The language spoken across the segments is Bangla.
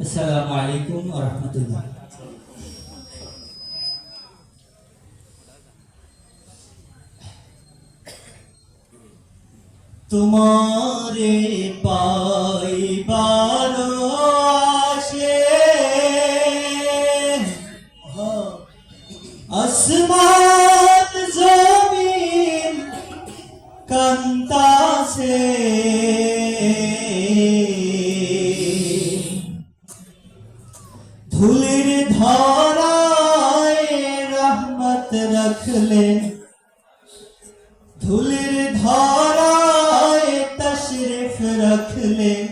আসসালামু আলাইকুম ওয়া রাহমাতুল্লাহ। তোমারে পাইবার আশে আসমান জমিন কান্তাছে, ধুলির ধরায় রহমত রাখলেন, ধুলির ধরায় তশরিফ রাখলেন,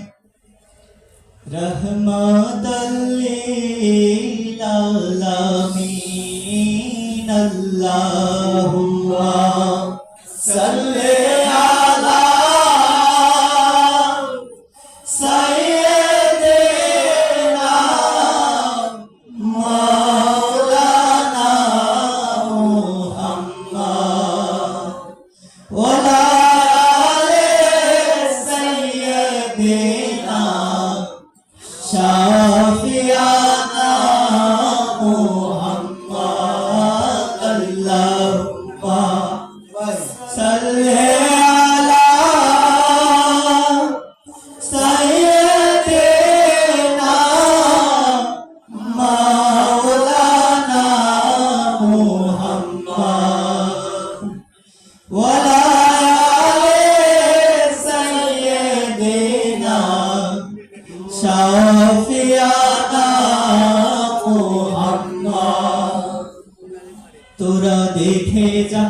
রহমাতাল লিল আলামিন। আল্লাহুম্মা সাল্লি আলা সাইয়্যিদিনা মাওলানা মুহাম্মদ ওয়া আলা আলি সাইয়্যিদিনা শাফিয়ানা মুহাম্মদ। আল্লাহুম্মা সাল্লি আলা সাইয়্যিদিনা মাওলানা মুহাম্মদ ওয়া আলা আলি সাইয়্যিদিনা শাফিয়ানা মুহাম্মদ। তোরা দেখে যা